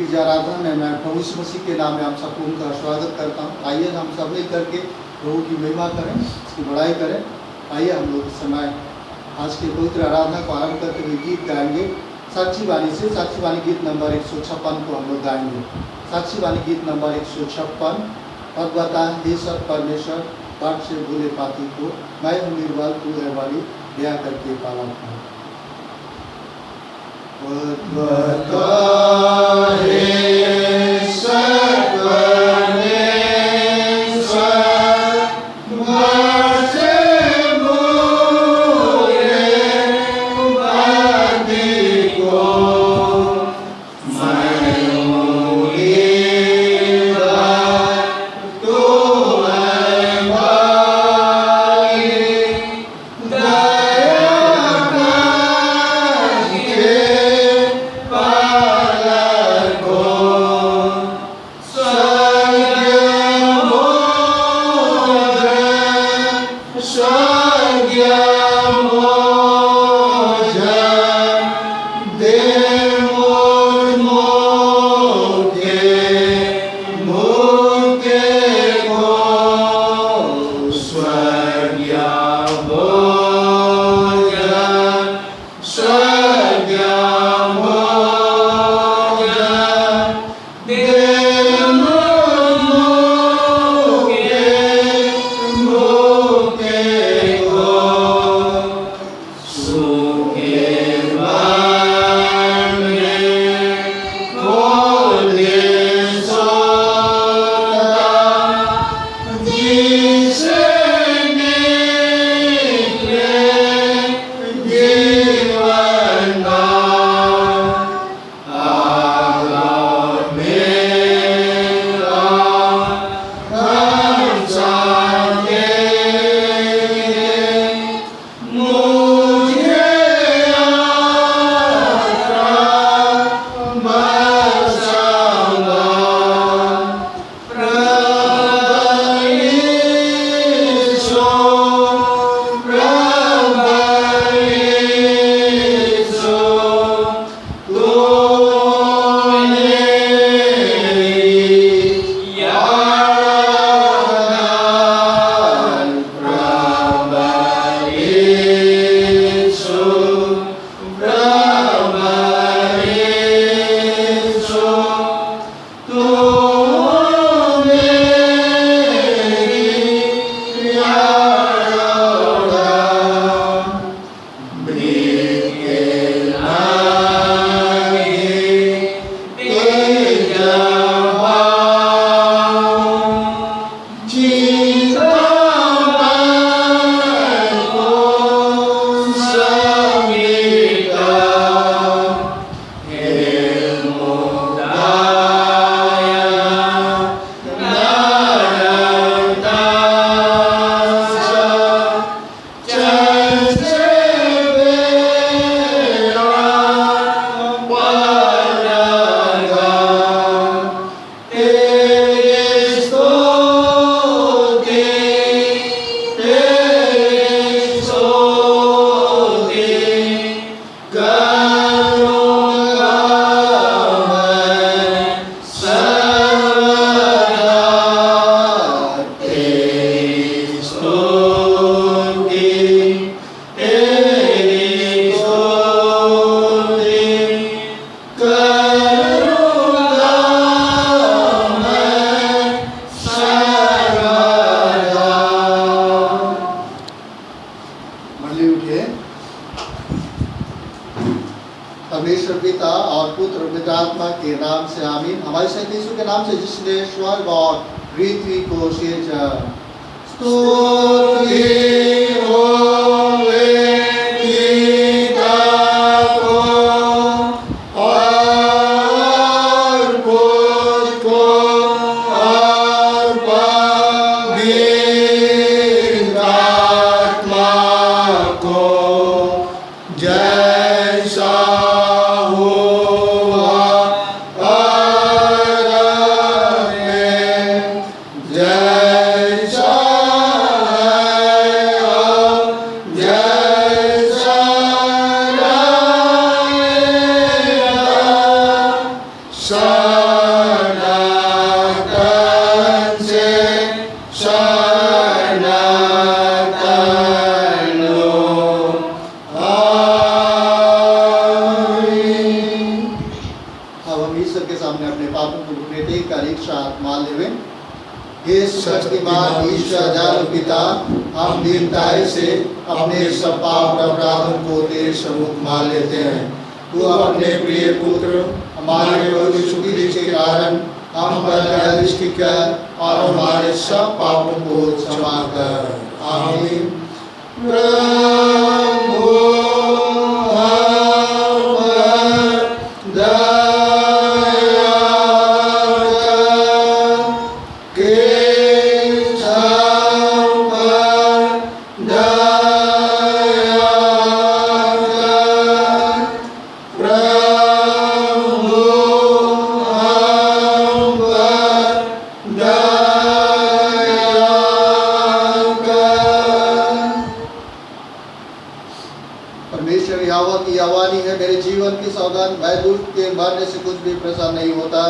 की आराधना में मैं प्रभु यीशु मसीह के नाम में आप सबको उनका स्वागत करता हूँ। आइए हम सब मिल करके प्रभु की महिमा करें, उसकी बड़ाई करें। आइए हम लोग इस समय आज की पवित्र आराधना को आरंभ करते हुए गीत गाएंगे साक्षी वाणी से। साक्षी वाणी गीत नंबर 156 को हम लोग गाएंगे। साक्षी वाणी गीत नंबर 156। अब बता हे सब परमेश्वर, पाठ से भूले पाती को, मैं हूँ निर्बल तू है वाली, दया करके पाला था। परमेश्वर पिता और पुत्र और पवित्र आत्मा के नाम से आमीन। हमारे संत यीशु के नाम से जिसने स्वर्ग और पृथ्वी को सिरजा। स्तुति होवे पिता को और पुत्र को और पवित्र आत्मा को, जैसा Son अब हम ईश्वर के सामने अपने पापों को घुटने कर एक साथ मान लेवे। हे शक्तिमान ईश्वर दयालु पिता, हम दीनताई से अपने सब पाप और अपराधों को तेरे सम्मुख मान लेते हैं। तू अपने प्रिय पुत्र हमारे प्रभु यीशु मसीह के कारण हम पर दया दृष्टि कर और हमारे सब पापों को क्षमा कर। आमीन। प्रभु मरने से कुछ भी प्रसन्न नहीं होता,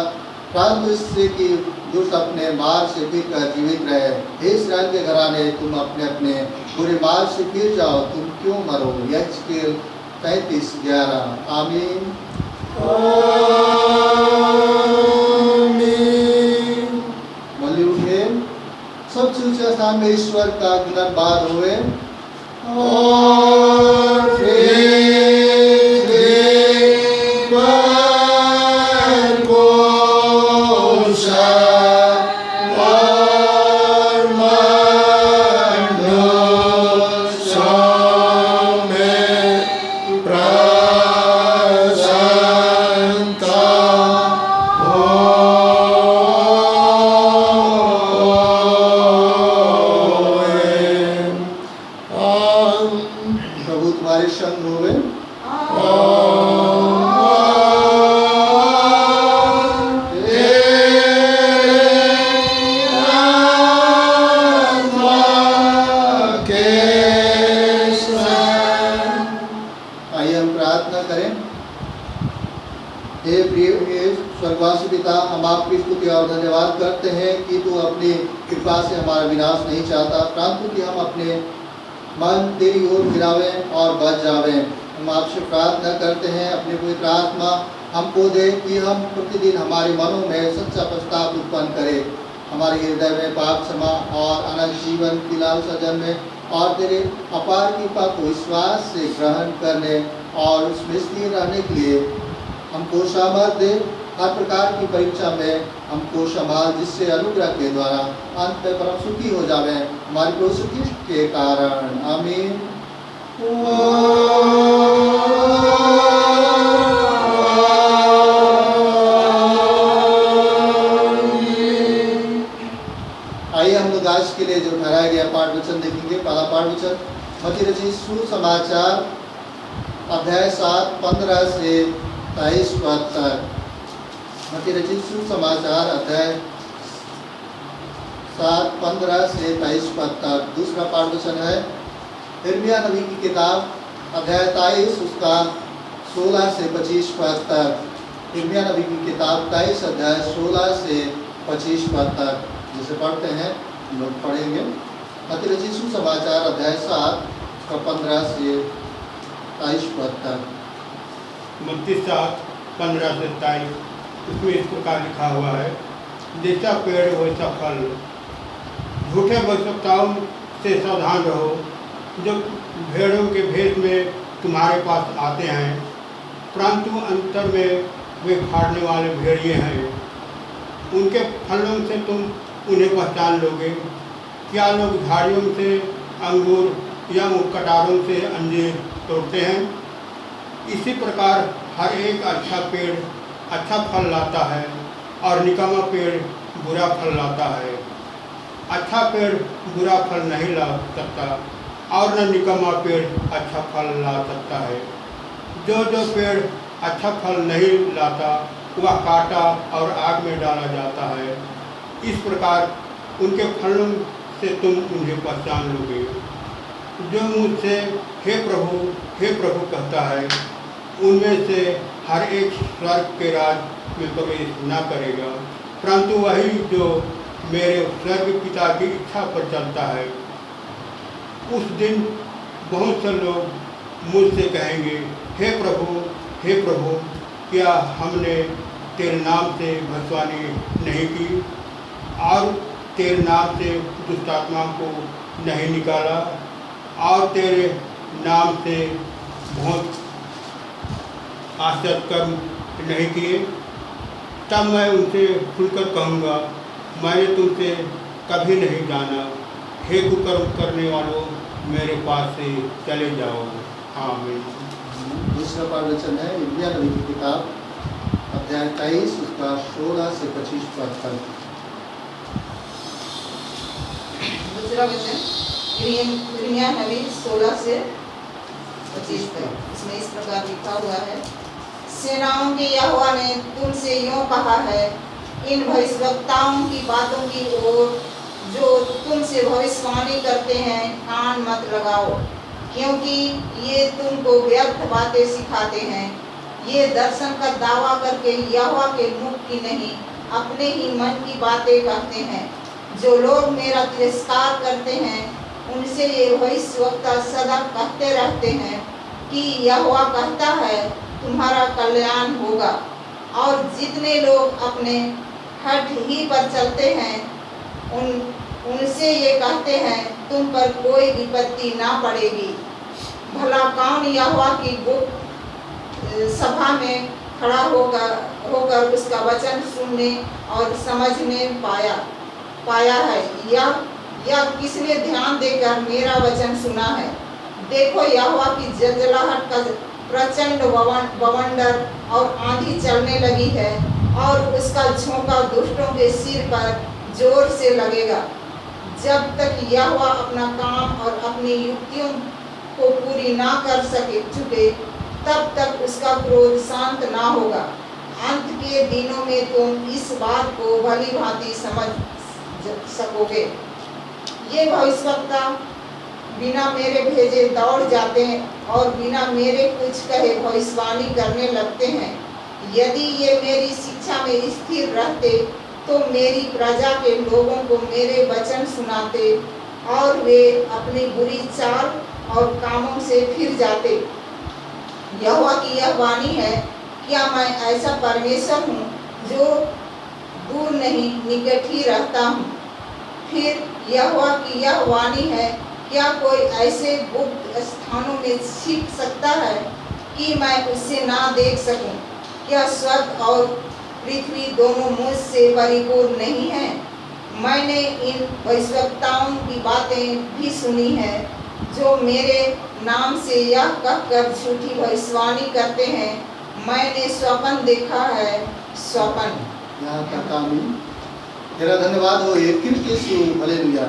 परंतु इससे कि दुष्ट अपने मार्ग से फिर कर जीवित रहे। हे इस्राएल के घराने, तुम अपने अपने बुरे मार्ग से फिर जाओ, तुम क्यों मरो। यहेजकेल 33:11। आमीन। बोलिए उठे, सबसे ऊंचे स्थान में ईश्वर का गुणगान हुए और धन्यवाद करते हैं कि तू अपनी कृपा से हमारा विनाश नहीं चाहता, परंतु कि हम अपने मन तेरी ओर फिरावें और बच जावें। हम आपसे प्रार्थना करते हैं अपने पवित्र आत्मा हमको दे कि हम प्रतिदिन हमारे मनों में सच्चा पश्चाताप उत्पन्न करे, हमारे हृदय में पाप क्षमा और अनंत जीवन की लालसा जन्मे और तेरे अपार कृपा को विश्वास से ग्रहण करने और उसमें स्थिर रहने के लिए हमको सामर्थ्य दे। हर प्रकार की परीक्षा में हमको संभाल, जिससे अनुग्रह के द्वारा अंत में परम सुखी हो जावे हमारे प्रभु यीशु मसीह के कारण। आमीन। आइए हम लोग आज के लिए जो ठहराया गया पाठ वचन देखेंगे। पहला पाठ वचन मत्ती रचित सुसमाचार अध्याय 7 15 से 23 पद तक। मत्ती रचित सुसमाचार अध्याय 7 15 से 23 पद तक। दूसरा पाठ वचन है यिर्मयाह नबी की किताब अध्याय 23 उसका 16 से 25 पद तक। यिर्मयाह नबी की किताब 23 अध्याय 16 से 25 पद तक, जिसे पढ़ते हैं हम लोग पढ़ेंगे। मत्ती रचित सुसमाचार अध्याय 7 उसका 15 से 23 पद तक। मत्ती 7 15 से 23 उसमें इस प्रकार लिखा हुआ है, जैसा पेड़ वैसा फल। झूठे भविष्यवक्ताओं से सावधान रहो, जो भेड़ों के भेष में तुम्हारे पास आते हैं, परंतु अंतर में वे फाड़ने वाले भेड़िए हैं। उनके फलों से तुम उन्हें पहचान लोगे। क्या लोग झाड़ियों से अंगूर या कटारों से अंजीर तोड़ते हैं? इसी प्रकार हर एक अच्छा पेड़ अच्छा फल लाता है और निकम्मा पेड़ बुरा फल लाता है। अच्छा पेड़ बुरा फल नहीं ला सकता और न निकम्मा पेड़ अच्छा फल ला सकता है। जो पेड़ अच्छा फल नहीं लाता वह काटा और आग में डाला जाता है। इस प्रकार उनके फलों से तुम उन्हें पहचान लोगे। जो मुझसे हे प्रभु कहता है, उनमें से हर एक स्वर्ग के राज में प्रवेश न करेगा, परंतु वही जो मेरे स्वर्ग पिता की इच्छा पर चलता है। उस दिन बहुत से लोग मुझसे कहेंगे, हे प्रभु, क्या हमने तेरे नाम से भविष्यवाणी नहीं की और तेरे नाम से दुष्ट आत्मा को नहीं निकाला और तेरे नाम से बहुत आश्चर्य कर्म नहीं किए, तब मैं उनसे खुलकर कहूँगा मैंने तुमसे कभी नहीं जाना। हे कुकर्म करने वालों, मेरे पास से चले जाओ। आमीन। दूसरा प्रवचन है यिर्मयाह नबी की किताब अध्याय 23 उसका 16 से 25 पद तक। दूसरा वचन यिर्मयाह नबी 16 से 25 तक। इसमें इस प्रकार लिखा हुआ है, सेनाओं के यहोवा ने तुमसे यूं कहा है, इन भविष्यवक्ताओं की बातों की ओर जो तुमसे भविष्यवाणी करते हैं कान मत लगाओ, क्योंकि ये तुमको व्यर्थ बातें सिखाते हैं। ये दर्शन का दावा करके यहोवा के मुख की नहीं अपने ही मन की बातें कहते हैं। जो लोग मेरा तिरस्कार करते हैं उनसे ये भविष्यवक्ता सदा कहते रहते हैं कि यहोवा कहता है तुम्हारा कल्याण होगा। और जितने लोग अपने हठ ही पर चलते हैं उनसे ये कहते हैं तुम पर कोई विपत्ति ना पड़ेगी। भला कौन यहोवा की गुप्त सभा में खड़ा होकर उसका वचन सुनने और समझने पाया है, या किसने ध्यान देकर मेरा वचन सुना है। देखो यहोवा की जलजलाहट का प्रचंड बवंडर और आंधी चलने लगी है और उसका झोंका दुष्टों के सिर पर जोर से लगेगा। जब तक यहोवा अपना काम और अपनी युक्तियों को पूरी ना कर चुके तब तक उसका क्रोध शांत ना होगा। अंत के दिनों में तुम इस बात को भली भांति समझ सकोगे। ये भविष्यवक्ता बिना मेरे भेजे दौड़ जाते हैं और बिना मेरे कुछ कहे भविष्यवाणी करने लगते हैं। यदि ये मेरी शिक्षा में स्थिर रहते तो मेरी प्रजा के लोगों को मेरे वचन सुनाते और वे अपनी बुरी चाल और कामों से फिर जाते। यहोवा की यह वाणी है, क्या मैं ऐसा परमेश्वर हूँ जो दूर नहीं निकट ही रहता हूँ। फिर यहोवा की यह वाणी है, क्या कोई ऐसे गुप्त स्थानों में छिप सकता है कि मैं उससे ना देख सकूं। क्या स्वर्ग और पृथ्वी दोनों मुझसे परिपूर्ण नहीं है। मैंने इन भविष्यवक्ताओं की बातें भी सुनी है जो मेरे नाम से यह कहकर झूठी भविष्यवाणी करते हैं, मैंने स्वप्न देखा है। स्वप्न यहाँ तक आमीन। तेरा धन्यवाद हो हे कृष्ण यीशु। हालेलुया।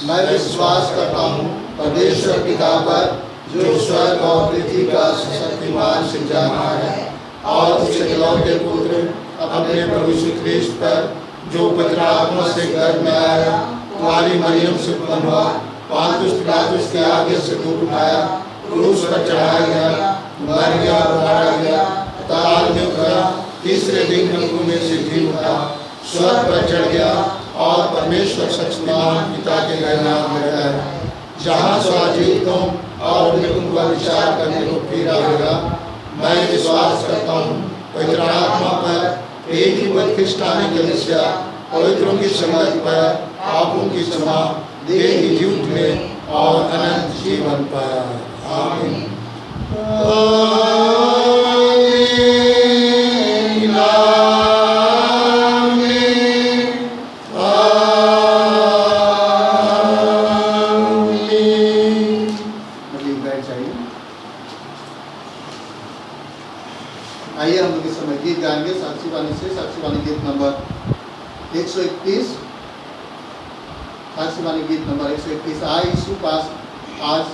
मैं विश्वास करता हूँ परमेश्वर पिता पर जो स्वर्ग और पृथ्वी का शक्तिमान सृजनहार है, और उसके इकलौते पुत्र अपने प्रभु यीशु ख्रीस्त पर जो पवित्र आत्मा से गर्भ में आया, कुंवारी मरियम से उत्पन्न हुआ, पांतुस पिलातुस के आगे से दूर उठाया, क्रूस पर चढ़ाया गया, मर गया, मारा गया, ताल में उतरा, तीसरे दिन मृत्यु में से जी उठा, स्वर्ग पर चढ़ गया और परमेश्वर शक्तिमान पिता के गहनाम में रहता है, जहाँ स्वाजीवितों और मृतकों का विचार करने को फिर आएगा। मैं विश्वास करता हूँ पवित्र आत्मा पर, एक ही बदकिस्तानी कलीसिया, पवित्रों की संगत पर, पापों की क्षमा, देह की जीवन में और अनंत जीवन पर। आमीन। आइए हम लोग इस समय गीत गाएंगे साक्षी वाणी से। साक्षी वाणी गीत नंबर 131। साक्षी वाणी गीत नंबर 131। आए यीशु पास आज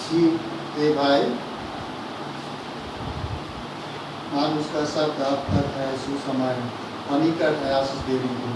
ही हे भाई, मान उसका शब्द अब तक है सुसमाय। अनिकट है आशीष देने को।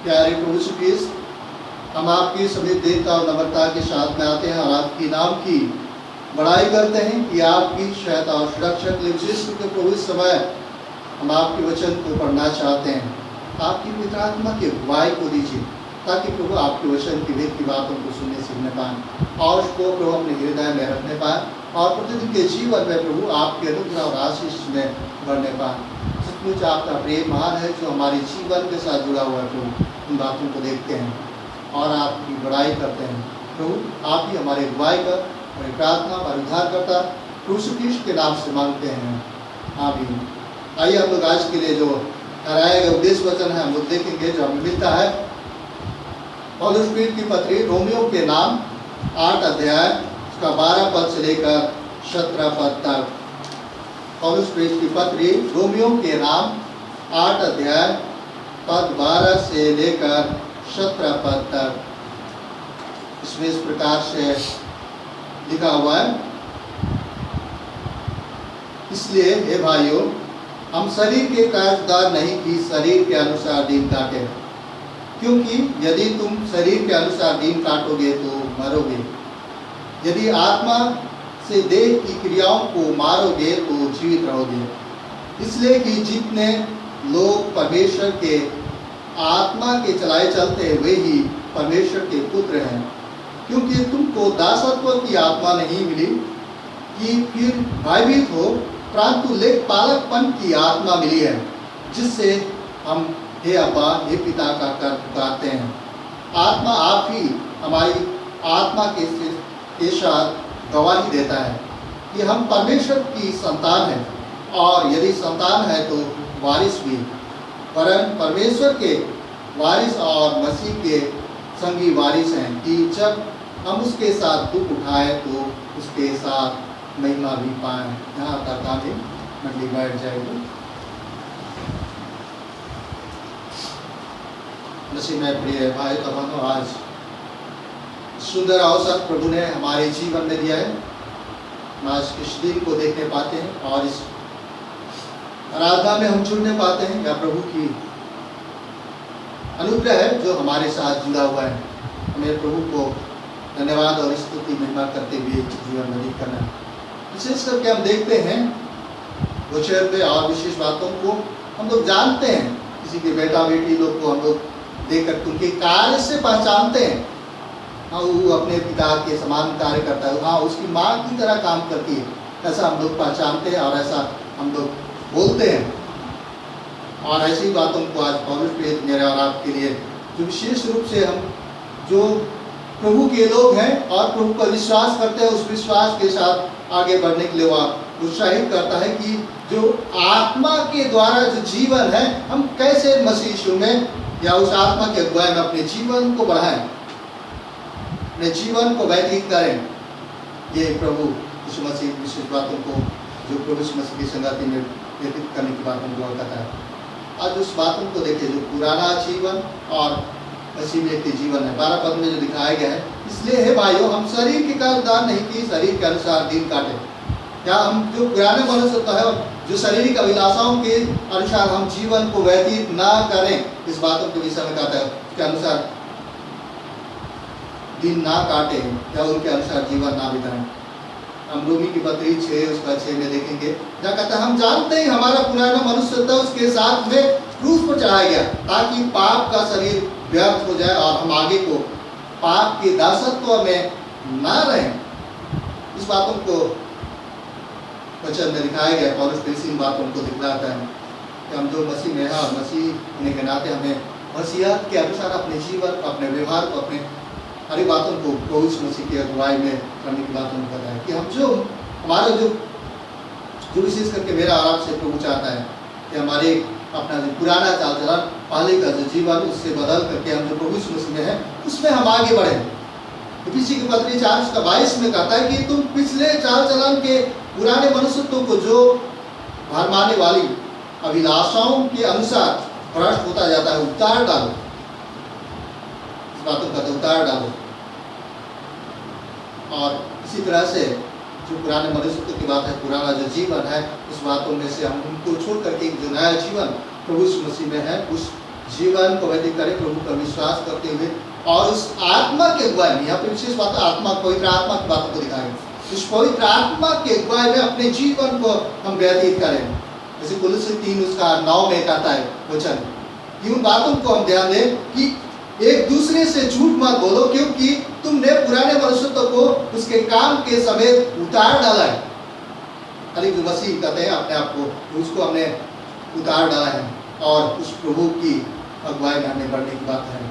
प्यारे प्रभु यीशु ख्रीस्त, हम आपकी सभी देवता और नम्रता के साथ में आते हैं और आपकी नाम की बड़ाई करते हैं कि आपकी सहायता और सुरक्षा के लिए विशेष रूप से प्रभु इस समय हम आपके वचन को पढ़ना चाहते हैं। आपकी पवित्र आत्मा की अगुवाई को दीजिए ताकि प्रभु आपके वचन की वेद की बातों को सुनने सीखने पाएँ और उसको प्रभु अपने हृदय में रखने पाएँ और प्रतिदिन के जीवन में प्रभु आपके अनुग्रह और आशीष में बढ़ने पाएँ। सचमुच आपका प्रेम महान है जो हमारे जीवन के साथ जुड़ा हुआ है। प्रभु उन बातों को देखते हैं और आपकी बड़ाई करते हैं। प्रभु आप ही हमारे अगुवाई कर, हमारी प्रार्थना और उद्धारकर्ता प्रभु यीशु ख्रीष्ट के नाम से मांगते हैं, आमीन। आइए हम लोग आज के लिए जो ठहराया गया उपदेश वचन है हम लोग देखेंगे, जो हमें मिलता है पौलुस की पत्री रोमियो के नाम 8 अध्याय उसका 12 पद से लेकर 17 पद तक। पौलुस की पत्री रोमियो के नाम 8 अध्याय पद 12 से लेकर 17 पद तक। इसमें इस प्रकार से लिखा हुआ है, इसलिए हे भाइयों, हम शरीर के कर्जदार नहीं कि शरीर के अनुसार दिन काटे, क्योंकि यदि तुम शरीर के अनुसार दिन काटोगे तो मरोगे। यदि आत्मा से देह की क्रियाओं को मारोगे तो जीवित रहोगे। इसलिए कि जितने लोग परमेश्वर के आत्मा के चलाए चलते हैं वे ही परमेश्वर के पुत्र हैं। क्योंकि तुमको दासत्व की आत्मा नहीं मिली कि फिर भयभीत हो, परंतु लेखपालकपन की आत्मा मिली है, जिससे हम हे अब्बा हे पिता का कर पुकारते हैं। आत्मा आप ही हमारी आत्मा के साथ गवाही देता है कि हम परमेश्वर की संतान हैं, और यदि संतान है तो वारिस भी, वरन परमेश्वर के वारिस और मसीह के संगी वारिस हैं, कि जब हम उसके साथ दुख उठाए तो उसके साथ महिमा भी पाएं। यहाँ तक आगे मंडली बैठ जाएगी। मसीह में प्रिय भाई बहनों, आज सुंदर अवसर प्रभु ने हमारे जीवन में दिया है। हम आज इस दिन को देखने पाते हैं और इस आराधना में हम जुड़ने पाते हैं। यह प्रभु की अनुग्रह है जो हमारे साथ जुड़ा हुआ है। हमें प्रभु को धन्यवाद और स्तुति महिमा करते हुए जीवन में करना। विशेष करके हम देखते हैं वचन पे और विशेष बातों को हम लोग जानते हैं। किसी के बेटा बेटी लोग को हम लोग देखकर उनके कार्य से पहचानते हैं। हाँ, वो अपने पिता के समान कार्य करता है, हाँ उसकी माँ की तरह काम करती है, ऐसा हम लोग पहचानते हैं और ऐसा हम लोग बोलते हैं। और ऐसी बातों को आज पौलुस प्रेरित मेरे और आपके लिए जो विशेष रूप से हम जो प्रभु के लोग हैं और प्रभु पर विश्वास करते हैं, उस विश्वास के साथ आगे बढ़ने के लिए वह उत्साहित करता है कि जो आत्मा के द्वारा जो जीवन है, हम कैसे मसीह यीशु में या उस आत्मा के अगुवाई में अपने जीवन को बढ़ाएं, अपने जीवन को व्यतीत करें। ये प्रभु यीशु मसीह विशेष बातों को जो प्रभु यीशु मसीह की संगति में व्यतीत करने की बात हमको बताता है। आज उस बातों को देखिए जो पुराना जीवन और मसीह व्यक्ति जीवन है। 12 पद में जो दिखाया गया है, इसलिए हे भाइयों, हम शरीर के कर्जदार नहीं कि शरीर के अनुसार दिन काटे। क्या हम जो पुराने मनुष्य है, जो शारीरिक अभिलाषाओं के अनुसार हम जीवन को व्यतीत ना करें, इस बातों के विषय में कहता है उसके अनुसार दिन ना काटे या उनके अनुसार जीवन ना बिताएं। हम रोमी की पत्री 6 उसका 6 में देखेंगे, जहाँ कहता है हम जानते हैं हमारा पुराना मनुष्य था उसके साथ में क्रूस पर चढ़ाया गया, ताकि पाप का शरीर व्यर्थ हो जाए और हम आगे को पाप के दासत्व में ना रहें। इस बातों को वचन में दिखाया गया। पौलुस इन बातों को दिखलाता है कि हम जो मसीह में है और मसीह होने के नाते हमें मसीहत के अनुसार अपने जीवन, अपने व्यवहार को, अपने हर बातों को प्रभु मसीह की अगुवाई में करने की बातों को बताया कि हम जो हमारा जो विशेष करके मेरा और आपसे प्रभु चाहता है कि हमारे अपना जो पुराना चाल चलन, पहले का जो जीवन, उससे बदल करके हम जो प्रभु मसीह में है उसमें हम आगे बढ़ें। इफिसी की पत्री 4:22 में कहता है कि तुम पिछले चाल चलन के पुराने मनुष्यत्व को जो भरमाने वाली अभिलाषाओं के अनुसार भ्रष्ट होता जाता है उतार डालो। इस बातों का उतार डालो। और इसी तरह से जो पुराने मनुष्यत्व की बात है, पुराना जो जीवन है, उस बातों में से हम उनको छोड़ करके जो नया जीवन प्रभु मसीह में है उस जीवन को व्यतीत करें, प्रभु पर विश्वास करते हुए और उस आत्मा के अगुवाई में, यहाँ पे विशेष बात है आत्मा, पवित्र आत्मा की बातों को दिखाएं। इस पवित्र आत्मा के अगुवाई में अपने जीवन को हम व्यतीत करें। जैसे कुलुस्सी 3:9 में कहता है वचन, इन बातों को हम ध्यान दें कि एक दूसरे से झूठ मत बोलो, क्योंकि तुमने पुराने मनुष्यत्व को उसके काम के समेत उतार डाला है। अली जो मसीह कहते हैं अपने आप को, उसको हमने उतार डाला है और उस प्रभु की अगुवाई में हमें बढ़ने की बात है।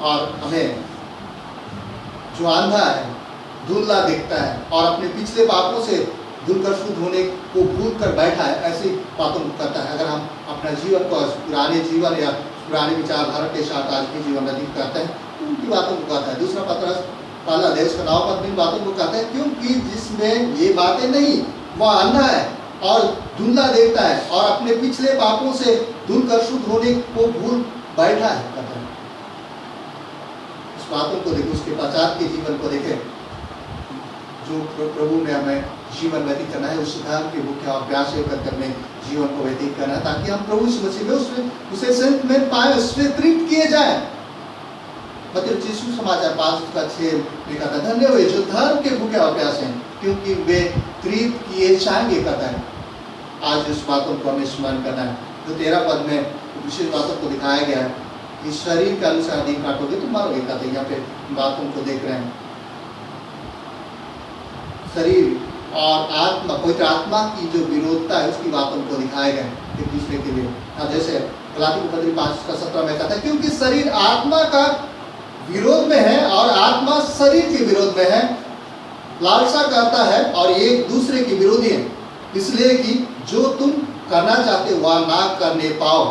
और हमें जो अंधा है, धुंधला दिखता है और अपने पिछले पापों से धुलकर शुद्ध होने को भूल कर बैठा है, ऐसी बातों को करता है। अगर हम अपना जीवन को पुराने जीवन या पुरानी विचारधारा के साथ आज भी जीवन व्यतीत करते हैं तो उनकी बातों को कहता है। दूसरा पत्रस पहला अध्याय उसका 9 पद इन बातों को कहता है, क्योंकि जिसमें ये बातें नहीं वह अंधा है और धुंधला देखता है और अपने पिछले पापों से धुलकर शुद्ध होने को भूल बैठा है, कहता है। उस बातों को देखें, उसके पश्चात के जीवन को देखें जो प्रभु में हमें जीवन व्यतीत करना है, उस सुधार के मुख्य अभ्यास करके अपने जीवन को व्यतीत करना है, ताकि हम प्रभु यीशु मसीह में उसे संत में पाए, उससे तृप्त किए जाए। मतलब यीशु समाचार 5:6 में कहता है, धन्य वे जो धर्म के मुख्य अभ्यास हैं, क्योंकि वे तृप्त किए जाएंगे, कहता है। आज उस बातों को हमें स्मरण करना है जो 13 पद में विशेष बातों को दिखाया गया है कि शरीर के अनुसार नहीं काटोगे तो मारोगे, कहते हैं। यहाँ पे बातों को देख रहे हैं, शरीर और आत्मा, पवित्र आत्मा की जो विरोधता है उसकी बातों को दिखाया गया एक दूसरे के लिए। जैसे गलाती पत्री 5:17 में कहता है, क्योंकि शरीर आत्मा का विरोध में है और आत्मा शरीर के विरोध में है, लालसा करता है और एक दूसरे के विरोधी है, इसलिए कि जो तुम करना चाहते वह ना करने पाओ।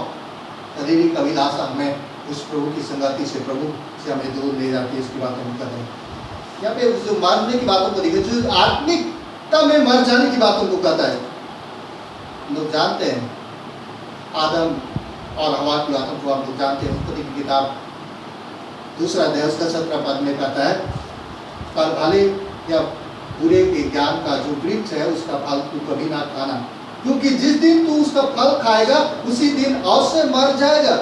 शारीरिक अभिलाषा हमें उस प्रभु की संगति से, प्रभु से हमें दूर ले जाती है, इसकी बातों को कहते हैं। यहाँ पे जो मरने की बातों को देखिए, जो आत्मिकता में मर जाने की बातों को कहता है। लोग जानते हैं आदम और हवा की बातों को, हम लोग जानते हैं। उत्पत्ति की किताब 2 अध्याय उसका 17 पद में कहता है, पर भले या बुरे के ज्ञान का जो वृक्ष है उसका फल तू कभी ना खाना, क्योंकि जिस दिन तू उसका फल खाएगा उसी दिन अवश्य मर जाएगा।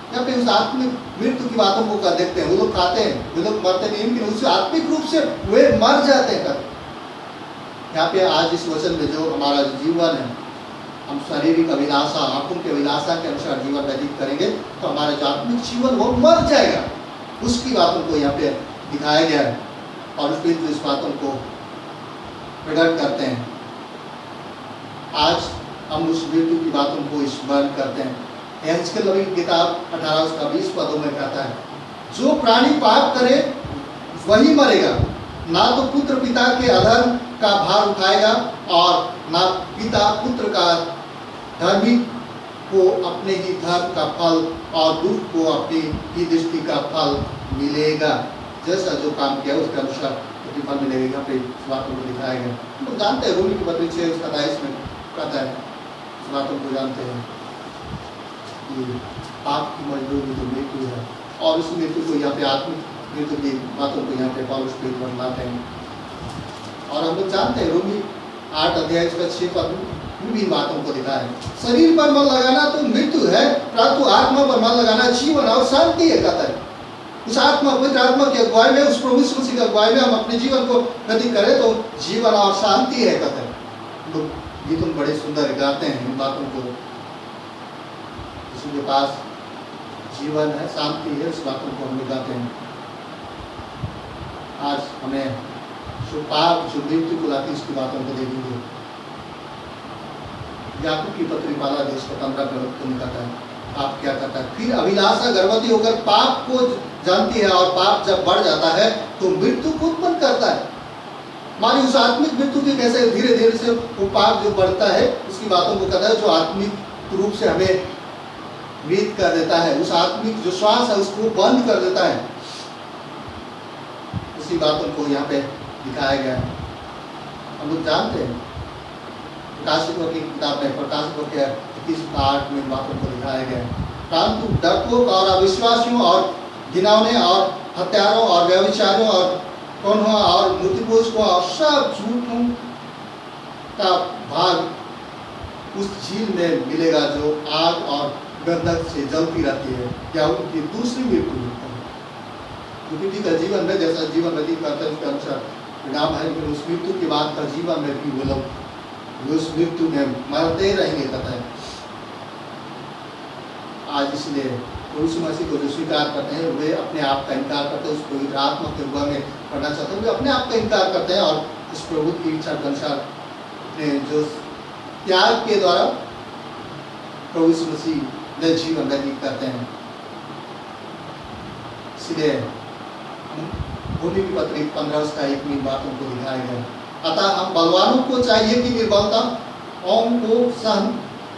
यहाँ पे उस आत्मिक मृत्यु की बातों को कर देखते हैं। वो लोग खाते हैं, वो लोग मरते नहीं, लेकिन उस आत्मिक रूप से वे मर जाते हैं। यहाँ पे आज इस वचन में जो हमारा जीवन है, हम शारीरिक अभिलाषा, आंखों की अभिलाषा के अनुसार जीवन व्यतीत करेंगे तो हमारा जो आत्मिक जीवन वो मर जाएगा। उसकी बातों को यहाँ पे दिखाया गया है और उस दिन इस बातों को प्रकट करते हैं। आज हम उस मृत्यु की बातों को स्मरण करते हैं। यहेजकेल नबी की किताब 18:20 पदों में कहता है, जो प्राणी पाप करे वही मरेगा, ना तो पुत्र पिता के अधर्म का भार उठाएगा और ना पिता पुत्र का धर्मी को अपने ही धर्म का फल और दुष्ट को अपनी ही दृष्टि का फल मिलेगा। जैसा जो काम किया उसके अनुसार प्रतिफल मिलेगा। फिर इस बातों को दिखाया गया। हम लोग जानते हैं, रोमी की पत्री 6:27 में कहता है, इस बातों को जानते हैं कि पाप की मजदूरी जो मृत्यु है, और उस मृत्यु को यहाँ पे आत्मिक मृत्यु की बातों को यहाँ पे पौलुस बताते हैं। और हम लोग जानते हैं रोमी 8 अध्याय 6 पद में भी बातों को दिखाया है। शरीर पर मन लगाना तो मृत्यु है, परंतु आत्मा पर मन लगाना जीवन और शांति है, कहता है। उस आत्मा, पवित्र आत्मा की अगुवाई में, उस प्रभु यीशु मसीह की अगुवाई में हम अपने जीवन को व्यतीत करें तो जीवन और शांति है, कहते हैं। लोग गीतों बड़े सुंदर गाते हैं इन बातों को। जिसके पास जीवन है, शांति है, उस बातों को हम गाते हैं। आज हमें जो पाप, जो मृत्यु को लाती उसकी बातों को देखेंगे। याकूब की पत्री 15:15 में कहता है, पाप क्या करता है? फिर अभिलाषा गर्भवती होकर पाप को जानती है और पाप जब बढ़ जाता है तो मृत्यु को उत्पन्न करता है। हमारी उस आत्मिक मृत्यु की कैसे धीरे धीरे से वो पाप जो बढ़ता है उसकी बातों को कहता है, जो आत्मिक रूप से हमें मृत कर देता है, उस आत्मिक जो श्वास है उसको बंद कर देता है। उसी बातों को यहाँ पे दिखाया गया है। हम लोग जानते हैं प्रकाशितों की किताब में, प्रकाशितों के 21:8 में बातों को दिखाया गया है। परंतु डरपोक और अविश्वासियों और घिनौने और हत्यारों और व्यभिचारियों और कौनों और मूर्तिपूजकों और सब झूठों का भाग उस झील में मिलेगा जो आग और गंधक से जलती रहती है, या उनकी दूसरी मृत्यु होती है। क्योंकि का जीवन में जैसा जीवन व्यतीत करते हैं उसके अनुसार परिणाम है, लेकिन उस मृत्यु के बाद का जीवन में भी वो लोग उस मृत्यु में मरते रहेंगे, कहता है। आज इसलिए यीशु मसीह को जो स्वीकार करते हैं वे अपने आप का इनकार करते हैं, उस पवित्र आत्मा के हुआ में पढ़ना चाहते हैं, वे अपने आप का इनकार करते हैं और उस प्रभु की इच्छा के अनुसार अपने जो त्याग के द्वारा प्रभु यीशु मसीह में जीवन व्यतीत करते हैं। इसलिए भूमि की पत्री 15 उसका 1 में बात उनको दिखाया गया। अतः हम बलवानों को चाहिए कि निर्बलता को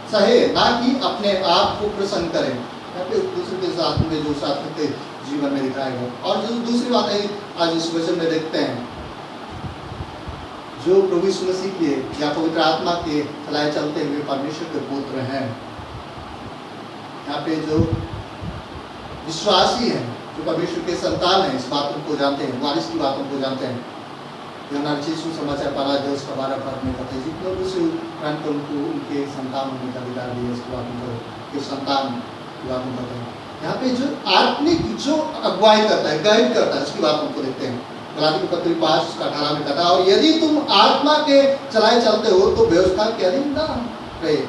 सहे, ना कि अपने आप को प्रसन्न करें। या फिर दूसरे के साथ में जो साथ के जीवन में दिखाया गया। और जो दूसरी बात है आज इस वचन में देखते हैं, जो प्रभु यीशु मसीह के या पवित्र आत्मा के चलाए चलते हुए परमेश्वर के पुत्र हैं, यहाँ पे जो विश्वासी हैं, जो परमेश्वर के संतान हैं, इस बातों को जानते हैं, वारिस की बातों को जानते हैं। यूहन्ना सुसमाचार 12:12 में कहते हैं, जितने उसे प्राण को उनके संतान होने का अधिकार दिया, इसकी बातों को संतान की बातों कहते हैं। यहाँ पे जो आत्मिक जो अगुवाई करता है, गाइड करता है, उसकी बातों को देखते हैं। गलाती की पत्री 5:18 में कहता है, और यदि तुम आत्मा के चलाए चलते हो तो व्यवस्था के अधीन ना रहे।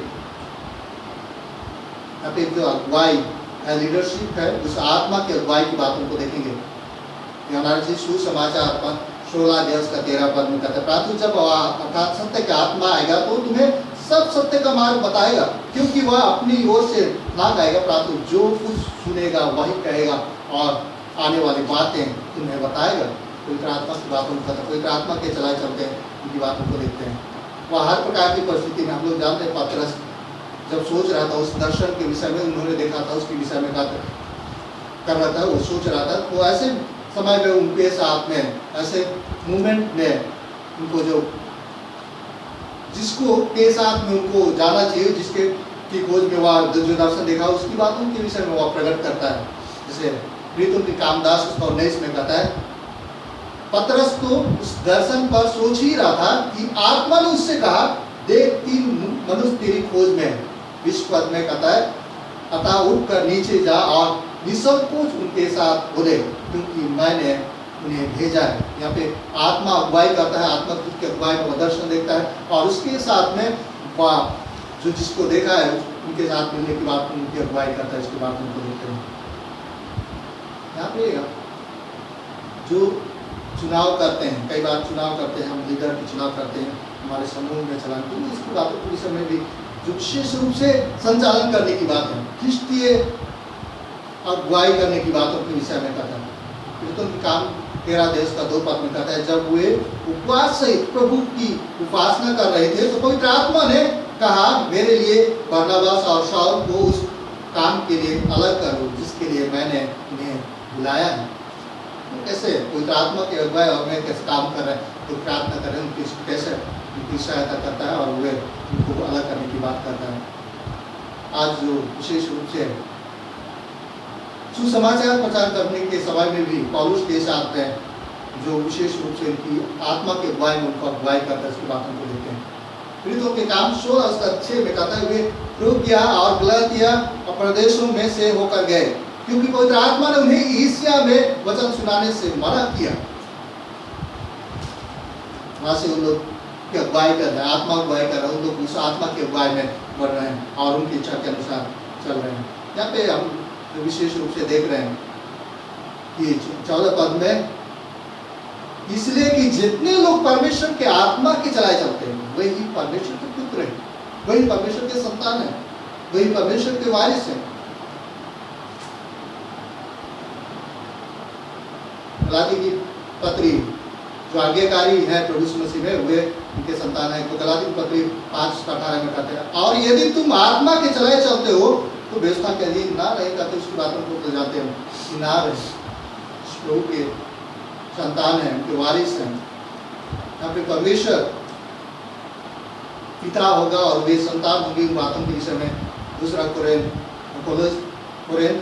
यहाँ पे जो अगुवाई है, लीडरशिप है, उस आत्मा की अगुवाई की बातों को देखेंगे। यूहन्ना सुसमाचार 16:13 में कहता है, परंतु जब अर्थात सत्य का आत्मा आएगा तो तुम्हें सब सत्य का मार्ग बताएगा, क्योंकि वह अपनी ओर से ना गाएगा, परंतु जो कुछ सुनेगा वही कहेगा और आने वाली बातें तुम्हें बताएगा। पवित्र आत्मा की बातों को कहता है, पवित्र आत्मा के चलाए चलते हैं, उनकी बातों को देखते हैं। वह हर प्रकार की परिस्थिति में, हम लोग जानते हैं पतरस जब सोच रहा था उस दर्शन के विषय में, उन्होंने देखा था, उसके विषय में कर रहा था, वो सोच रहा था, तो ऐसे समय में उनके साथ में, ऐसे मूवमेंट में उनको जिसको के साथ में उनको जाना चाहिए, जिसके की खोज में वह जो दर्शन देखा, उसकी बातों के विषय में वह प्रकट करता है। जैसे प्रीतम की कामदास उसका 19 में कहता है, पतरस तो उस दर्शन पर सोच ही रहा था कि आत्मा ने उससे कहा, देख 3 मनुष्य तेरी खोज में है। 20 पद में कहता है, अतः उठ कर नीचे जा और निसंकोच उनके साथ बोले, क्योंकि मैंने उन्हें भेजा है। यहाँ पे आत्मा अगुवाई करता है, आत्मा खुद के अगुवाई में दर्शन देखता है, और उसके साथ में जो जिसको देखा है उनके साथ मिलने की बात उनकी अगुवाई करता है, इसके बाद उनको देखते हैं। यहाँ पे जो चुनाव करते हैं, कई बार चुनाव करते हैं, हम लीडर की चुनाव करते हैं हमारे समूह में चलाने के लिए, इसकी बातों के विषय में भी जो विशेष रूप से संचालन करने की बात है, ख्रिस्तीय अगुवाई करने की बातों के विषय में कहता है। प्रीतम की काम 13:2 पद में कहता है, जब वे उपवास सहित प्रभु की उपासना कर रहे थे तो पवित्र आत्मा ने कहा, मेरे लिए बरनबास और शाऊल को उस काम के लिए अलग करो जिसके लिए मैंने उन्हें बुलाया है। तो कैसे पवित्र आत्मा की अगुवाई और मैं कैसे काम कर रहे हैं, तो प्रार्थना कर रहे हैं, उनकी कैसे उनकी सहायता करता है और वे उनको अलग करने की बात करता है। आज जो विशेष रूप से सुसमाचार प्रचार करने के समय में भी पौलुस के साथ में जो विशेष रूप से उनकी आत्मा के अगुवाई में उनको अगुवाई करता है, उसकी बातों को देखते हैं। प्रीतों के काम 16:6 में कहता है, वे फ्रूगिया और गलातिया और प्रदेशों में से होकर गए, क्योंकि पवित्र आत्मा ने उन्हें एशिया में वचन सुनाने से मना किया। वहां से उन लोग की अगुवाई कर रहे हैं, आत्मा अगुवाई कर रहे हैं, उन लोग उस आत्मा की अगुवाई में बढ़ रहे हैं और उनकी इच्छा के अनुसार चल रहे हैं। यहाँ पे हम विशेष रूप से देख रहे हैं कि 14 पद में, इसलिए कि जितने लोग परमेश्वर के आत्मा के चलाए चलते हैं वही परमेश्वर के पुत्र हैं, वही परमेश्वर के संतान हैं, वही परमेश्वर के वारिस हैं। गलाती की पत्री जो आज्ञाकारी है प्रभु यीशु मसीह में, वे उनके संतान हैं। तो गलाती की पत्री 5:18 में कहते हैं, और यदि तुम आत्मा के चलाए चलते हो तो व्यवस्था के अधीन ना रहे, कहते उसकी बातों को जानते हो कि ना रहे, प्रभु के संतान हैं, उनके वारिस हैं। यहाँ पे परमेश्वर पिता होगा और वे संतान होंगे, उन बातों के विषय में 2 कोरिन्थ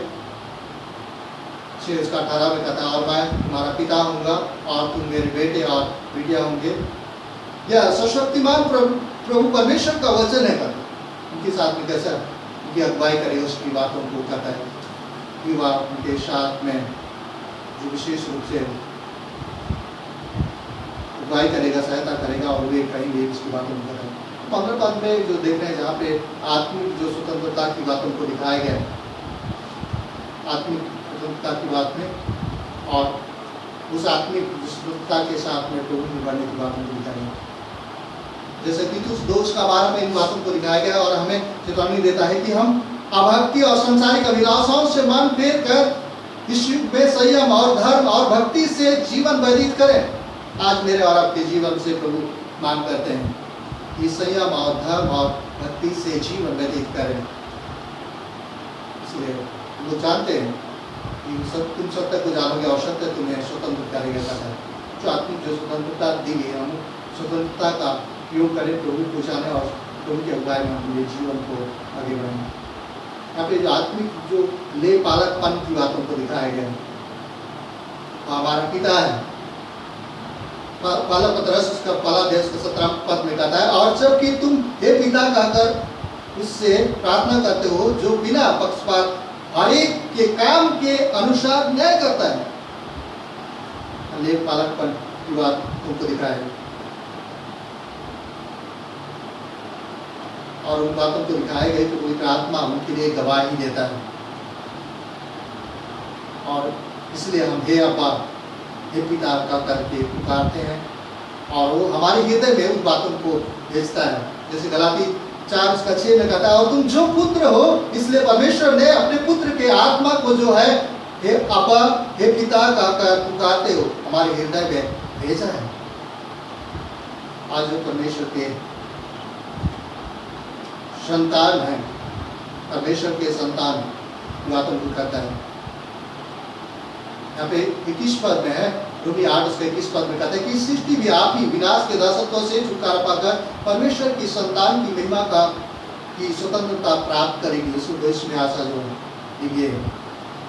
6:18 में कहता है, और मैं तुम्हारा पिता होऊंगा और तुम मेरे बेटे और बेटियां होंगे। यह सशक्तिमान प्रभु परमेश्वर का वचन है, कहते उनके साथ में कैसा उनकी अगुवाई करे, उसकी बातों को कहता है कि वह उनके साथ में जो विशेष रूप से अगुवाई करेगा, सहायता करेगा और वे कहेंगे, इसकी बातों को कहता है। 15 पद में जो देख रहे हैं, जहाँ पे आत्मिक जो स्वतंत्रता की बातों को दिखाया गया, आत्मिक स्वतंत्रता की बात में और उस आत्मिक स्वतंत्रता के साथ में प्रभु में बढ़ने की बातों को दिखाया गया। जैसे तीतुस 2:12 में इन बातों को दिखाया गया और हमें चेतावनी देता है कि हम अभक्ति और संसारिक अभिलाषाओं से मन फेर कर इस युग में संयम और धर्म और भक्ति से जीवन व्यतीत करें। आज मेरे और आपके जीवन से प्रभु मांग करते हैं कि संयम और धर्म और भक्ति से जीवन व्यतीत करें। इसलिए लोग जानते हैं कि तुम सत्य को जानोगे और सत्य तुम्हें स्वतंत्र करेगा। जो आत्मिक जो स्वतंत्रता दी गई, हम स्वतंत्रता का उपयोग करें प्रभु को जाने और प्रभु की अगुवाई में अपने जीवन को आगे बढ़ाएं। यहाँ पे जो आत्मिक जो ले पालकपन की बातों को दिखाया गया है, हमारा पिता है। पहला पत्रस उसका पहला अध्याय उसका 17 पद में कहता है, और जबकि तुम हे पिता कहकर उससे प्रार्थना करते हो जो बिना पक्षपात हर एक के काम के अनुसार न्याय करता है। ले पालकपन की बात तुमको दिखाया है और उन बातों को दिखाए गए तो पवित्र आत्मा उनके लिए गवाही देता है। और इसलिए हम हे अब्बा हे पिता का करके पुकारते हैं और वो हमारे हृदय में उन बातों को भेजता है। जैसे गलाती 4:6 में कहता है, और तुम जो पुत्र हो इसलिए परमेश्वर ने अपने पुत्र के आत्मा को जो है हे अब्बा हे पिता का कर पुकारते हो हमारे हृदय में भेजा है। आज जो परमेश्वर के संतान है, परमेश्वर के संतान बातों को कहता है। यहाँ पे 21 पद में है, रोमी 8:21 पद में कहता है कि सृष्टि भी आप ही विनाश के दासत्व से छुटकारा पाकर परमेश्वर की संतान की महिमा का की स्वतंत्रता प्राप्त करेगी। इसमें आशा जो है ये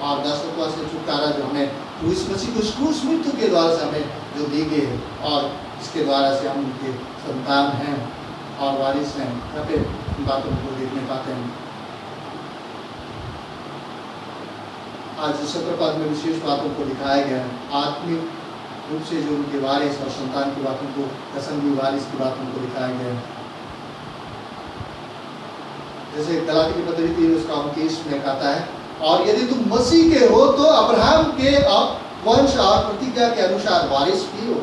और दासत्व से छुटकारा जो हमें क्रूस मसीह को क्रूस मृत्यु के द्वारा से हमें जो दी गई है और इसके द्वारा से हम उनके संतान हैं और वारिस हैं। यहाँ पे बातों को देखने पाते हैं। आज 17 पद में विशेष बातों को दिखाया गया है। आत्मिक रूप से जो उनके वारिस और संतान की बातों को, कसंगी वारिस की बातों को दिखाया गया है। जैसे गलाती की पत्री 3:29 में कहता है, और यदि तुम मसीह के हो तो अब्राहम के वंश और प्रतिज्ञा के अनुसार वारिस भी हो।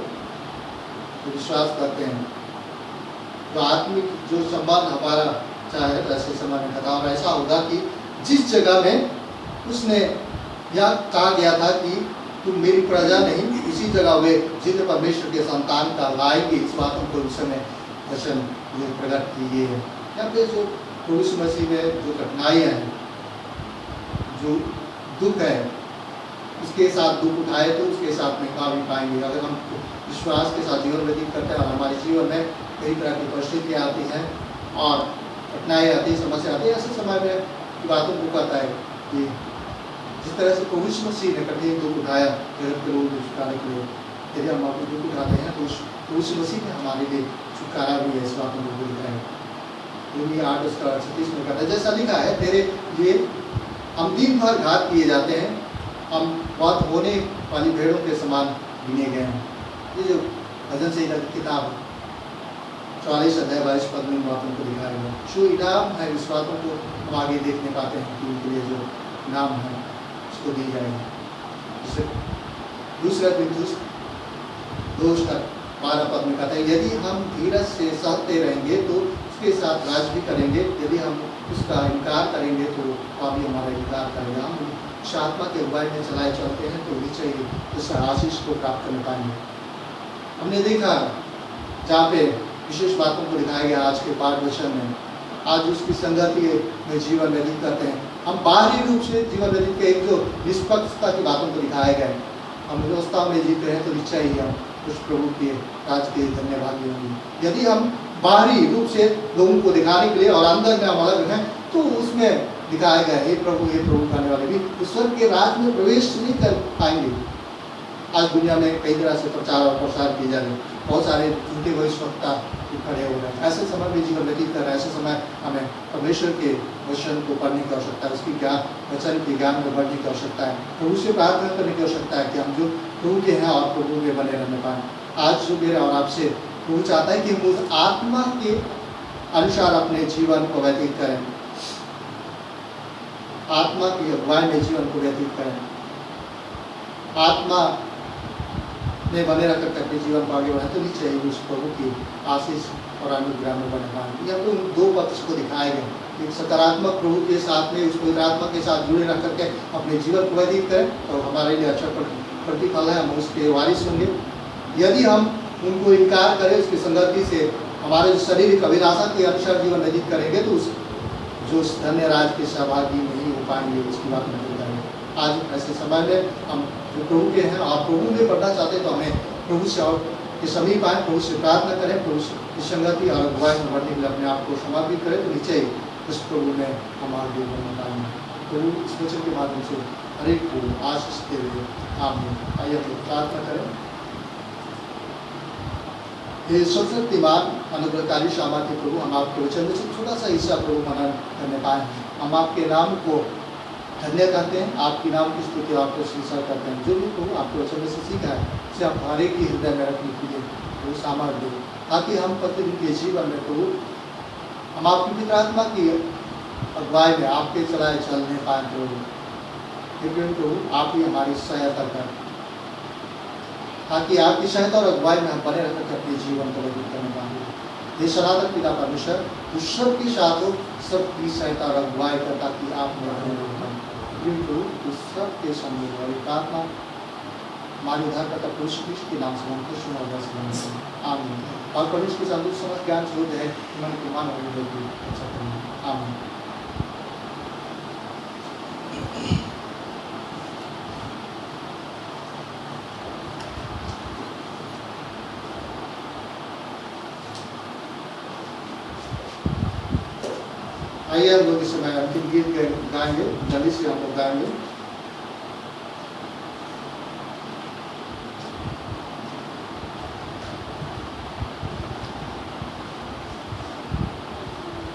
तो विश्वास करते हैं तो आत्मिक जो संबंध हमारा चाहे तो ऐसे समय में कहता, और ऐसा होगा कि जिस जगह में उसने यह कहा गया था कि तुम मेरी प्रजा नहीं, इसी जगह वे जिन परमेश्वर के संतान का लाएंगे, इस बातों को उस समय वचन प्रकट की गई है। यहाँ पे जो क्रूस मसीह में जो कठिनाइयाँ हैं, जो दुख है, उसके साथ दुख उठाए तो उसके साथ में खा भी पाएंगे। अगर हम विश्वास के साथ जीवन व्यतीत करते हैं और हमारे जीवन में कई तरह की परिस्थितियाँ आती हैं और कठिनाई आती है, समस्या आती है, ऐसे समय में बातों को कहता है कि जिस तरह से क्रूस मसीह ने कठिन दुख उठाया जगत के लोगों को छुटकारे के लिए, यदि हम अपने दुख उठाते हैं तो उस क्रूस मसीह ने हमारे लिए छुटकारा भी है। इस बातों को दिखाया रोमी 8:36 में कहता है, जैसा लिखा है, तेरे लिए हम दिन भर घात किए जाते हैं, हम बहुत होने वाली भेड़ों के समान गिने गए हैं। ये जो भजन संहिता की किताब 44:22 पद में बातों को दिखाया गया। जो इनाम है इस बातों को हम आगे देखने पाते हैं कि उनके लिए जो इनाम है उसको दी जाएगी। जैसे दूसरा तिमुथियुस 2:12 पद में कहता है, यदि हम धीरज से सहते रहेंगे तो उसके साथ राज भी करेंगे, यदि हम उसका इनकार करेंगे तो भी हमारा इनकार करेगा। हम इस आत्मा के अगुवाई में चलाए चलते हैं तो निश्चय ही उस आशीष को प्राप्त कर पाएंगे। हमने देखा जहाँ पे विशेष बातों को दिखाया गया आज के पाठ वचन में, आज उसकी संगति में जीवन व्यतीत करते हैं। हम बाहरी रूप से जीवन व्यतीत के एक जो निष्पक्षता की बातों को दिखाया गया है, हम व्यवस्था में जीते हैं तो निश्चय ही हम उस प्रभु के राज के धन्यभागी होंगे। यदि हम बाहरी रूप से लोगों को दिखाने के लिए और अंदर में हम अलग हैं तो उसमें दिखाया गया, हे प्रभु कहने वाले भी उस स्वर्ग के राज में प्रवेश नहीं कर पाएंगे। आज दुनिया में कई तरह से प्रचार और प्रसार किए जा रहे हैं, बहुत सारे झूठे भविष्यवक्ता खड़े हो रहे हैं। ऐसे समय में जीवन व्यतीत कर रहे हैं, ऐसे समय हमें परमेश्वर के वचन को पढ़ने की आवश्यकता है, उसकी वचन के ज्ञान में बढ़ने की आवश्यकता है, प्रभु से प्रार्थना करने की आवश्यकता है कि हम जो प्रभु के हैं और प्रभु में बने रहने पाएँ। आज जो मेरे और आपसे प्रभु चाहता है कि हम उस आत्मा के अनुसार अपने जीवन को व्यतीत करें, आत्मा की अगुवाई में जीवन को व्यतीत करें। आत्मा में बने रख करके अपने जीवन को आगे बढ़ाते हुए चाहिए उस प्रभु की आशीष और अनुग्रह में बने पाएंगे। यहाँ पे उन दो पक्ष को दिखाए गए, एक सकारात्मक प्रभु के साथ में उस पवित्र आत्मा के साथ जुड़े रह करके अपने जीवन को व्यतीत करें तो हमारे लिए अच्छा प्रतिफल है, हम उसके वारिस होंगे। यदि हम उनको इनकार करें, उसकी संगति से हमारे जो शारीरिक अभिलाषा के अनुसार जीवन व्यतीत करेंगे तो उस जो उस धन्य राज के सहभागी नहीं हो पाएंगे, उसकी बात नहीं करेंगे। आज ऐसे समय में हम जो प्रभु के हैं और प्रभु में बढ़ना चाहते हैं तो हमें प्रभु से और के समीप आए, प्रभु से प्रार्थना करें, प्रभु की संगति और अगुवाई में बढ़ने के लिए अपने आप को समर्पित करें तो नीचे ही उस प्रभु में हम आगे बढ़ना पाएंगे। प्रभु इस वचन के माध्यम से हर एक को आशीष दे हुए आमीन। आइए हम प्रार्थना करें। ये सर्वशक्तिमान अनुग्रहकारी सामर्थ्य प्रभु, हम आपके वचन में से छोटा सा हिस्सा प्रभु मनन करने पाए हैं। हम आपके नाम को धन्य करते हैं, आपके नाम की स्तुति आपको प्रशंसा करते हैं। जो भी प्रभु आपके वचन में से सीखा है उसे आप हर एक ही हृदय में रखने के लिए प्रभु सामर्थ्य दे, ताकि हम प्रतिदिन के जीवन में प्रभु हम आपकी पवित्र आत्मा की अगुवाई में आपके चलाए चलने पाए प्रभु। लेकिन प्रभु आप ही हमारी सहायता करें, ताकि आपकी सहायता और अगुवाई में हम बने रहकर अपने जीवन को व्यतीत करने पाएंगे। ये सनातन पिता परमेश्वर उस सबके साथ हो, सबकी सहायता और अगुवाई कर, ताकि आप उस सबके सम्मिलित वाली प्रार्थना हमारे उद्धारकर्ता पुरुष कृष्ण के नाम से हम खुश हों। आमीन। और परमेश्वर के साथ समझ ज्ञान छोड़ है मन के मान आमीन। आइए हम लोग इस समय अंतिम गीत गाएंगे, जल्दी से हम लोग गाएंगे।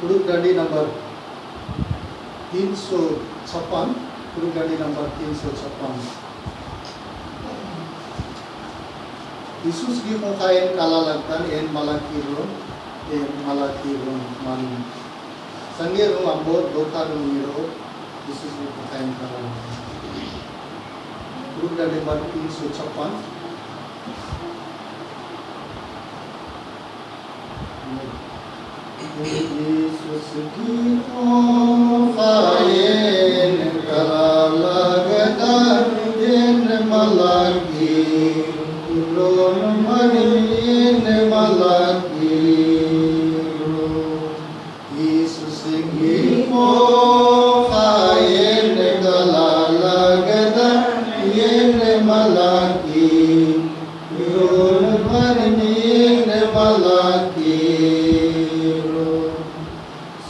गुरुगंडी number 356, गुरुगंडी number 356। Yesus gimukain kalalagtan en malakirun mani. Sanggirung ambot dokarung miro Yesus gimukain kalalagtan. Gurugan nomor 356. Yesus gimukain kalalagtan en malakirun manin malakiro. Yesus gimukain kalalagtan en malakiro manin malakiro.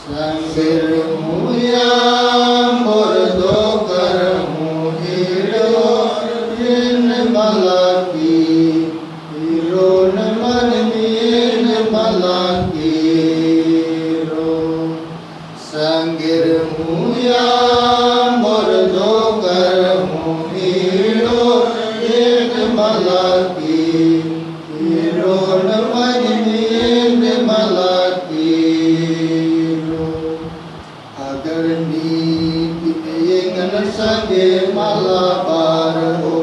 Sanggirmu yang berdokarmu hidup en malakiro malakiro. Sanggirmu yang berdokarmu hidup en malakiro malakiro. Agar niti yengan sange malabar ho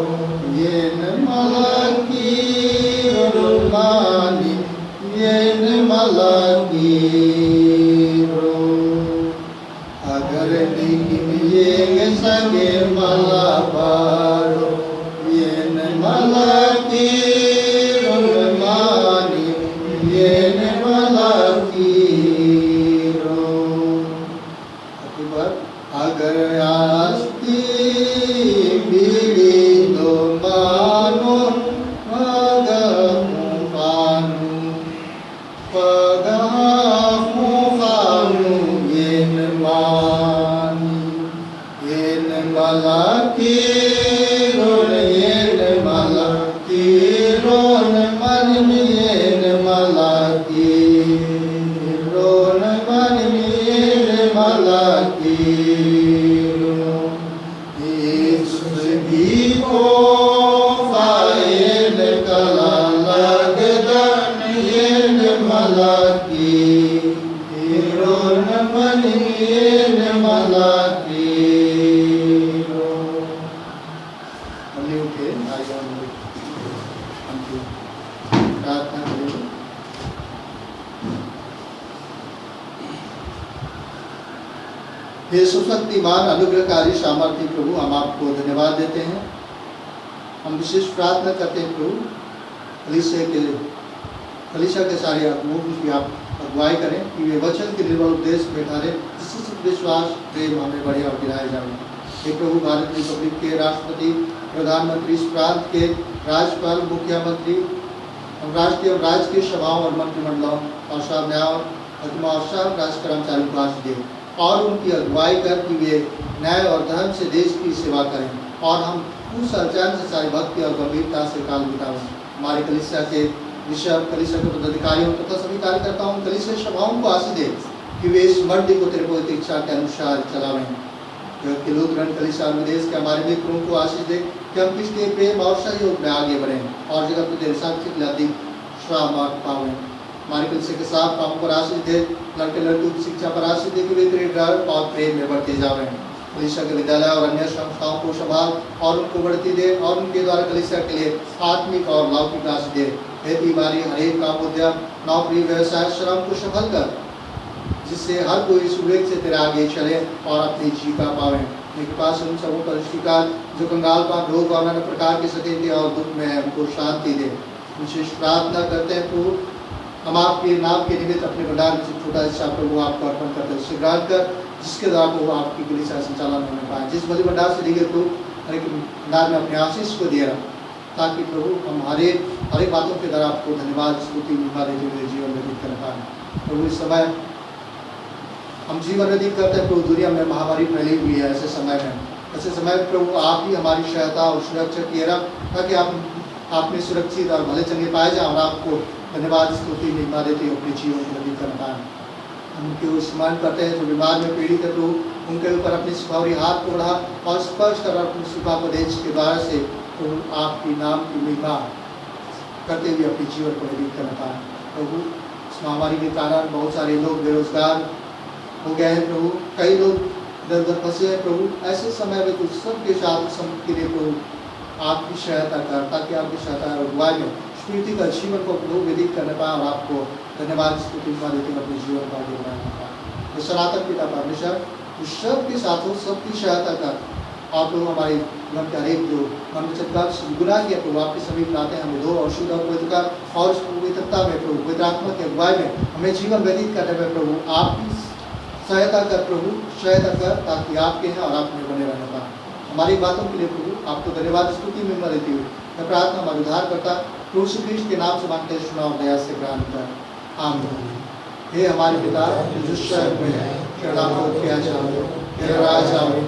yen malakiro mani yen malakiro. Agar niti yengan sange malabar ho yen malakiro mani करती है। प्रार्थना करेंगे। हे सुशक्तिमान अनुग्रहकारी सामर्थ्य प्रभु, हम आपको धन्यवाद देते हैं। हम विशेष प्रार्थना करते हैं प्रभु कलीसिया के सारे अगुओं की आप अगुवाई करें कि वे वचन के निर्मल उपदेश में ठहरे, जिससे विश्वास प्रेम हमें बढ़े और गिराए जाए। हे प्रभु, भारत रिपब्लिक के राष्ट्रपति, प्रधानमंत्री, इस प्रांत के राज्यपाल, मुख्यमंत्री, राष्ट्रीय और राज्य की सभाओं और मंत्रिमंडलों और सब न्याय और सब राष्ट्र कर्मचारी को आशीष दे और उनकी अगुवाई कर कि वे न्याय और धर्म से देश की सेवा करें और हम उस अचान से सारी भक्ति और गंभीरता से काल बिताएं। हमारे कलीसिया के बिशप, कलीसिया के पदाधिकारियों तथा सभी कार्यकर्ताओं, कलीसिया सभाओं को आशीष दे कि वे इस मंडी को तेरे पवित्र इच्छा के अनुसार चलावें। कि लूथरन कलीसिया विदेश के हमारे मित्रों को आशीष दे कि हम किसके प्रेम और सहयोग में आगे बढ़ें और जगत को तेरे साक्षी के लिए अधिक श्रामार्थ पावें। हमारे कलीसिया के साथ कामों पर आशीष दे, लड़के लड़कियों की शिक्षा पर आशीष दे कि वे तेरे डर और प्रेम में बढ़ते जावें। कलीसिया के विद्यालय और अन्य संस्थाओं को संभाल और उनको बढ़ती दे और उनके द्वारा कलीसिया के लिए आत्मिक और लौकिक आशीष दे। खेती बाड़ी, हरेक काम, उद्यम, नौकरी, व्यवसाय, श्रम को सफल कर, जिससे हर कोई सुवेग से तेरे आगे चले और अपनी जीविका पावे। मेरे पास उन सबों पर स्वीकार जो कंगाल पाप, रोग और अन्य प्रकार के सतीते और दुख में है, उनको शांति दे। विशेष प्रार्थना करते हैं प्रभु, हम आपके नाम के निमित्त अपने भंडार में से छोटा हिस्सा प्रभु आपको अर्पण करते हैं, उसे ग्रहण कर, जिसके द्वारा प्रभु आपकी कलीसिया संचालन होने पाए। जिस बलि भंडार से दिए प्रभु हर एक भंडार में अपने आशीष को दे रहा, ताकि प्रभु हम हर एक बातों के द्वारा आपको धन्यवाद, स्तुति, महिमा देते हुए जीवन व्यतीत कर पाए। प्रभु इस समय हम जीवन व्यतीत करते हैं प्रभु, दुनिया में महामारी फैली हुई है। ऐसे समय में प्रभु आप ही हमारी सहायता और सुरक्षा किए रख, ताकि आप में सुरक्षित और भले चंगे पाए जाए और आपको धन्यवाद, स्तुति, महिमा देते हुए अपने जीवन को व्यतीत कर पाए। हम उनके स्मरण करते हैं जो बीमार में पीड़ित है प्रभु, उनके ऊपर अपनी सुखावरी हाथ को बढ़ा और स्पर्श कर अपनी सुखा प्रदेश के द्वारा से प्रभु आपकी नाम की महिमा करते हुए अपने जीवन को व्यतीत कर पाए। प्रभु इस महामारी के कारण बहुत सारे लोग बेरोजगार हो गए हैं प्रभु, कई लोग इधर उधर फंसे हैं प्रभु। ऐसे समय में कुछ सबके साथ के लिए प्रभु आपकी सहायता कर, ताकि आपकी सहायता और अगुवाई में स्मृति का जीवन को प्रभु व्यतीत करने पाए और आपको धन्यवाद, स्तुति देते अपने जीवन को आगे बढ़ाने पाए। तो सनातन पिता परमेश्वर उस सबके साथ हो, सबकी सहायता कर और प्रभु हमारे मन के हरेक जो मन में चटकाल गुनाह किया प्रभु आपके समीप लाते हैं, हमें धो और शुद्ध और पवित्र कर और पवित्रता में प्रभु पवित्र आत्मा की अगुवाई में हमें जीवन व्यतीत करने में प्रभु आपकी सहायता कर, प्रभु सहायता कर, ताकि आपके हैं और आप में बने रहने पाए। हमारी बातों के लिए प्रभु आपको धन्यवाद, स्तुति, महिमा देती हुई मैं प्रार्थना हमारे उद्धार करता प्रभु यीशु ख्रीष्ट के नाम से मांगते हैं, सुना और दया से ग्रहण कर, आमीन। हे हमारे पिता जो स्वर्ग में है, तेरा नाम किया जाए, तेरा राज्य आए,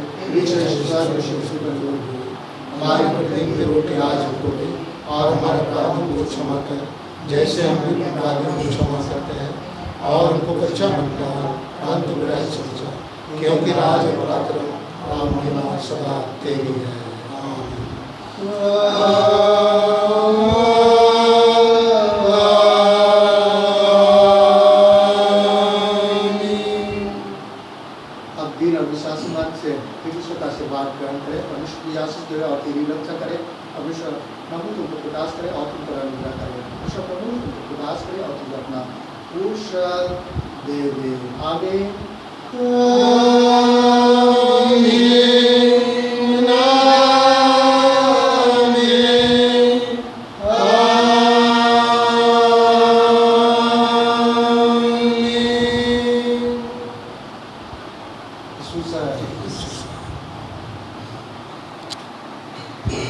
हमारे प्रतिदिन की रोटी आज हमको दे और हमारे अपराधों को क्षमा कर, जैसे हम भी अपराधियों को क्षमा करते हैं, और उनको कच्चा मत डाल, अंत बुराई से बचा, क्योंकि राज और पराक्रम और महिमा सदा तेरी है। अब दीन और विश्वासमत से विश्वता से बात ग्रहण करे, परमेश्वर की आशीष दे और तेरी रक्षा करे, परमेश्वर प्रभु तुमको प्रकाश करे और तुम पर अनुग्रह करे, परमेश्वर प्रभु तुमको प्रकाश करे और तुम अपना कुशल देवे। आमीन।